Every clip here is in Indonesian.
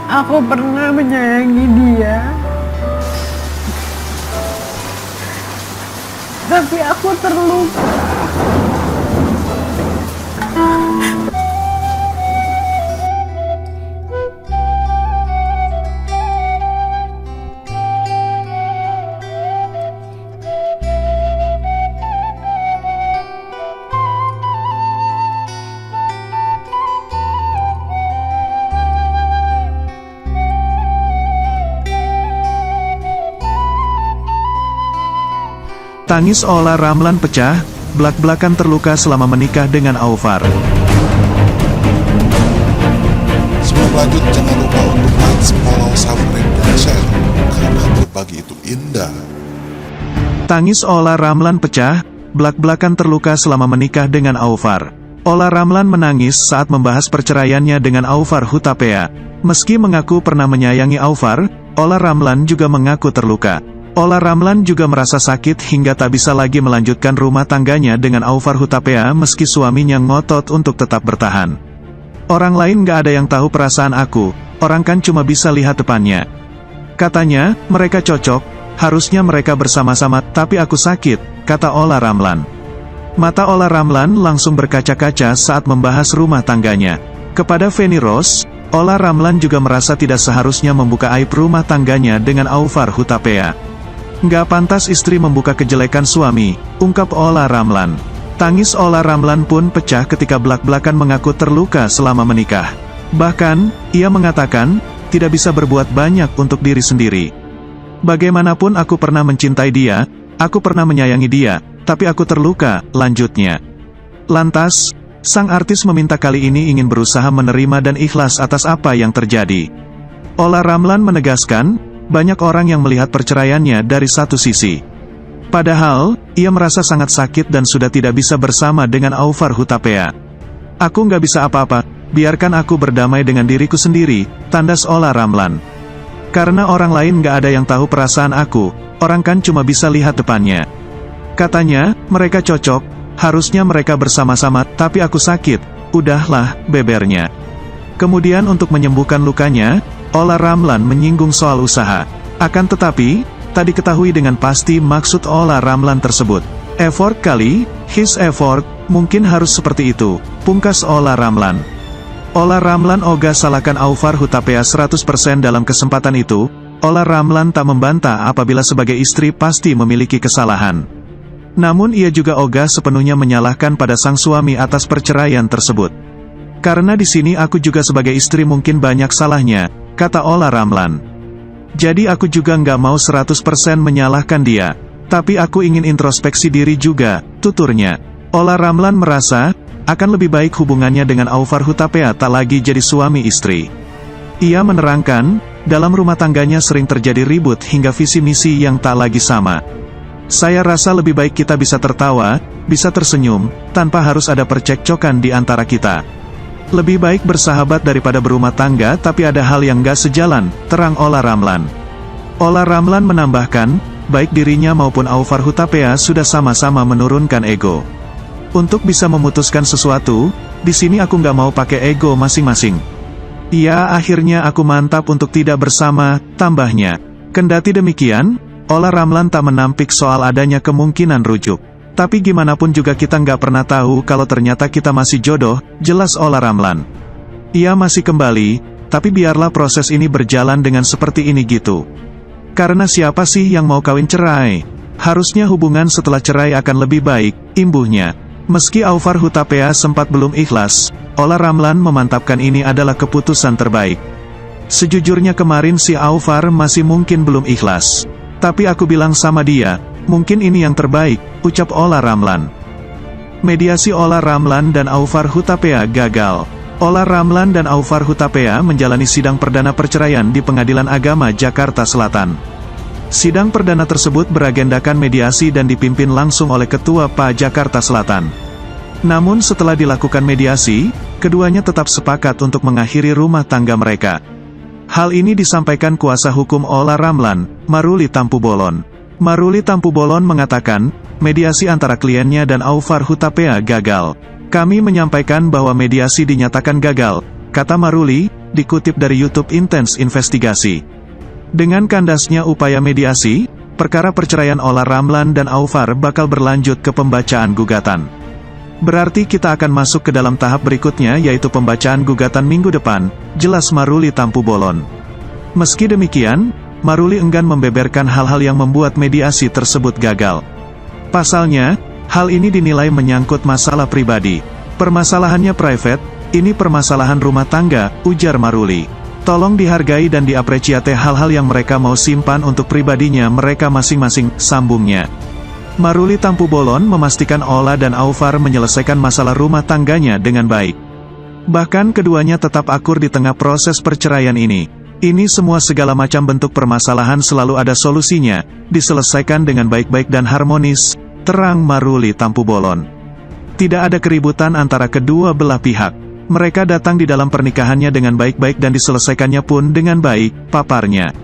Aku pernah menyayangi dia, tapi aku terluka. Tangis Ola Ramlan pecah, belak-belakan terluka selama menikah dengan Aufar. Sebelum lanjut, jangan lupa untuk like, follow, subscribe, dan share, karena berbagi itu indah. Tangis Ola Ramlan pecah, belak-belakan terluka selama menikah dengan Aufar. Ola Ramlan menangis saat membahas perceraiannya dengan Aufar Hutapea. Meski mengaku pernah menyayangi Aufar, Ola Ramlan juga mengaku terluka. Ola Ramlan juga merasa sakit hingga tak bisa lagi melanjutkan rumah tangganya dengan Aufar Hutapea meski suaminya ngotot untuk tetap bertahan. Orang lain gak ada yang tahu perasaan aku, orang kan cuma bisa lihat depannya. Katanya, mereka cocok, harusnya mereka bersama-sama, tapi aku sakit, kata Ola Ramlan. Mata Ola Ramlan langsung berkaca-kaca saat membahas rumah tangganya. Kepada Feni Rose, Ola Ramlan juga merasa tidak seharusnya membuka aib rumah tangganya dengan Aufar Hutapea. Nggak pantas istri membuka kejelekan suami, ungkap Ola Ramlan. Tangis Ola Ramlan pun pecah ketika belak-belakan mengaku terluka selama menikah. Bahkan, ia mengatakan, tidak bisa berbuat banyak untuk diri sendiri. Bagaimanapun aku pernah mencintai dia, aku pernah menyayangi dia, tapi aku terluka, lanjutnya. Lantas, sang artis meminta kali ini ingin berusaha menerima dan ikhlas atas apa yang terjadi. Ola Ramlan menegaskan, banyak orang yang melihat perceraiannya dari satu sisi. Padahal, ia merasa sangat sakit dan sudah tidak bisa bersama dengan Aufar Hutapea. Aku nggak bisa apa-apa, biarkan aku berdamai dengan diriku sendiri, tandas Ola Ramlan. Karena orang lain nggak ada yang tahu perasaan aku, orang kan cuma bisa lihat depannya. Katanya, mereka cocok, harusnya mereka bersama-sama, tapi aku sakit, udahlah, bebernya. Kemudian untuk menyembuhkan lukanya, Ola Ramlan menyinggung soal usaha. Akan tetapi, tak diketahui dengan pasti maksud Ola Ramlan tersebut. Effort kali, his effort, mungkin harus seperti itu, pungkas Ola Ramlan. Ola Ramlan ogah salahkan Aufar Hutapea 100% dalam kesempatan itu. Ola Ramlan tak membantah apabila sebagai istri pasti memiliki kesalahan. Namun ia juga ogah sepenuhnya menyalahkan pada sang suami atas perceraian tersebut. Karena di sini aku juga sebagai istri mungkin banyak salahnya, kata Ola Ramlan. Jadi aku juga nggak mau 100% menyalahkan dia, tapi aku ingin introspeksi diri juga, tuturnya. Ola Ramlan merasa, akan lebih baik hubungannya dengan Aufar Hutapea tak lagi jadi suami istri. Ia menerangkan, dalam rumah tangganya sering terjadi ribut hingga visi misi yang tak lagi sama. Saya rasa lebih baik kita bisa tertawa, bisa tersenyum, tanpa harus ada percekcokan di antara kita. Lebih baik bersahabat daripada berumah tangga tapi ada hal yang gak sejalan, terang Ola Ramlan. Ola Ramlan menambahkan, baik dirinya maupun Aufar Hutapea sudah sama-sama menurunkan ego. Untuk bisa memutuskan sesuatu, di sini aku gak mau pakai ego masing-masing. Ya akhirnya aku mantap untuk tidak bersama, tambahnya. Kendati demikian, Ola Ramlan tak menampik soal adanya kemungkinan rujuk. Tapi gimana pun juga kita nggak pernah tahu kalau ternyata kita masih jodoh, jelas Ola Ramlan. Ia masih kembali, tapi biarlah proses ini berjalan dengan seperti ini gitu. Karena siapa sih yang mau kawin cerai? Harusnya hubungan setelah cerai akan lebih baik, imbuhnya. Meski Aufar Hutapea sempat belum ikhlas, Ola Ramlan memantapkan ini adalah keputusan terbaik. Sejujurnya kemarin si Aufar masih mungkin belum ikhlas. Tapi aku bilang sama dia, mungkin ini yang terbaik, ucap Ola Ramlan. Mediasi Ola Ramlan dan Aufar Hutapea gagal. Ola Ramlan dan Aufar Hutapea menjalani sidang perdana perceraian di Pengadilan Agama Jakarta Selatan. Sidang perdana tersebut beragendakan mediasi dan dipimpin langsung oleh Ketua PA Jakarta Selatan. Namun setelah dilakukan mediasi, keduanya tetap sepakat untuk mengakhiri rumah tangga mereka. Hal ini disampaikan kuasa hukum Ola Ramlan, Maruli Tampubolon. Maruli Tampubolon mengatakan, mediasi antara kliennya dan Aufar Hutapea gagal. Kami menyampaikan bahwa mediasi dinyatakan gagal, kata Maruli, dikutip dari YouTube Intense Investigasi. Dengan kandasnya upaya mediasi, perkara perceraian Ola Ramlan dan Aufar bakal berlanjut ke pembacaan gugatan. Berarti kita akan masuk ke dalam tahap berikutnya yaitu pembacaan gugatan minggu depan, jelas Maruli Tampu Bolon. Meski demikian, Maruli enggan membeberkan hal-hal yang membuat mediasi tersebut gagal. Pasalnya, hal ini dinilai menyangkut masalah pribadi. Permasalahannya private, ini permasalahan rumah tangga, ujar Maruli. Tolong dihargai dan diapresiasi hal-hal yang mereka mau simpan untuk pribadinya mereka masing-masing, sambungnya. Maruli Tampu Bolon memastikan Ola dan Aufar menyelesaikan masalah rumah tangganya dengan baik. Bahkan keduanya tetap akur di tengah proses perceraian ini. Ini semua segala macam bentuk permasalahan selalu ada solusinya, diselesaikan dengan baik-baik dan harmonis, terang Maruli Tampu Bolon. Tidak ada keributan antara kedua belah pihak. Mereka datang di dalam pernikahannya dengan baik-baik dan diselesaikannya pun dengan baik, paparnya.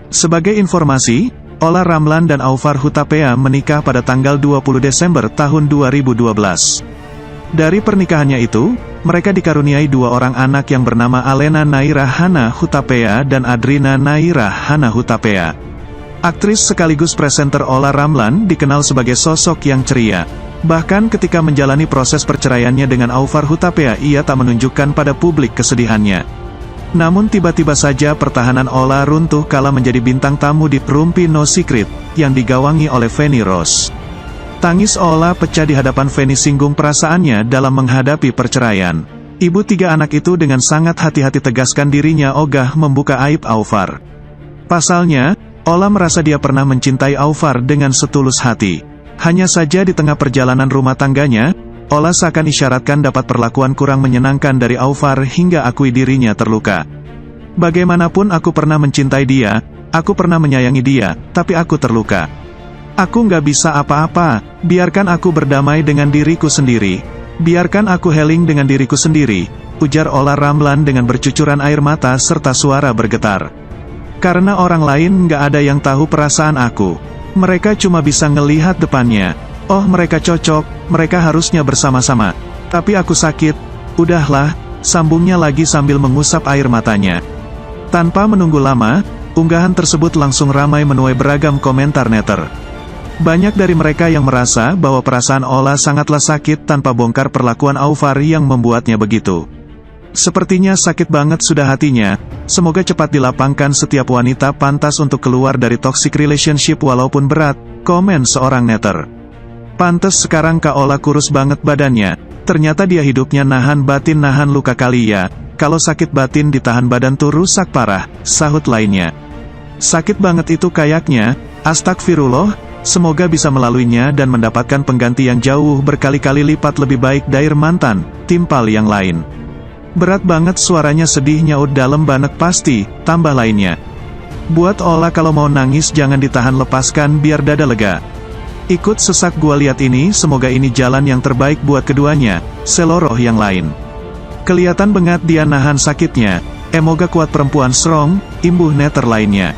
Sebagai informasi, Ola Ramlan dan Aufar Hutapea menikah pada tanggal 20 Desember tahun 2012. Dari pernikahannya itu, mereka dikaruniai dua orang anak yang bernama Alena Naira Hana Hutapea dan Adrina Naira Hana Hutapea. Aktris sekaligus presenter Ola Ramlan dikenal sebagai sosok yang ceria. Bahkan ketika menjalani proses perceraiannya dengan Aufar Hutapea ia tak menunjukkan pada publik kesedihannya. Namun tiba-tiba saja pertahanan Ola runtuh kala menjadi bintang tamu di Rumpi No Secret, yang digawangi oleh Feni Rose. Tangis Ola pecah di hadapan Feni singgung perasaannya dalam menghadapi perceraian. Ibu tiga anak itu dengan sangat hati-hati tegaskan dirinya ogah membuka aib Aufar. Pasalnya, Ola merasa dia pernah mencintai Aufar dengan setulus hati. Hanya saja di tengah perjalanan rumah tangganya, Ola seakan isyaratkan dapat perlakuan kurang menyenangkan dari Aufar hingga akui dirinya terluka. Bagaimanapun aku pernah mencintai dia, aku pernah menyayangi dia, tapi aku terluka. Aku nggak bisa apa-apa, biarkan aku berdamai dengan diriku sendiri. Biarkan aku healing dengan diriku sendiri, ujar Ola Ramlan dengan bercucuran air mata serta suara bergetar. Karena orang lain nggak ada yang tahu perasaan aku. Mereka cuma bisa ngelihat depannya. Oh mereka cocok, mereka harusnya bersama-sama. Tapi aku sakit. Udahlah, sambungnya lagi sambil mengusap air matanya. Tanpa menunggu lama, unggahan tersebut langsung ramai menuai beragam komentar netter. Banyak dari mereka yang merasa bahwa perasaan Ola sangatlah sakit tanpa bongkar perlakuan Aufar yang membuatnya begitu. Sepertinya sakit banget sudah hatinya, semoga cepat dilapangkan setiap wanita pantas untuk keluar dari toxic relationship walaupun berat, komen seorang netter. Pantes sekarang Kak Ola kurus banget badannya, ternyata dia hidupnya nahan batin nahan luka kali ya, kalau sakit batin ditahan badan tuh rusak parah, sahut lainnya. Sakit banget itu kayaknya, astagfirullah, semoga bisa melaluinya dan mendapatkan pengganti yang jauh berkali-kali lipat lebih baik dari mantan, timpal yang lain. Berat banget suaranya sedih nyaut dalam banget pasti, tambah lainnya. Buat Ola kalau mau nangis jangan ditahan lepaskan biar dada lega. Ikut sesak gua lihat ini semoga ini jalan yang terbaik buat keduanya, seloroh yang lain. Kelihatan banget dia nahan sakitnya, emoga kuat perempuan strong, imbuh netter lainnya.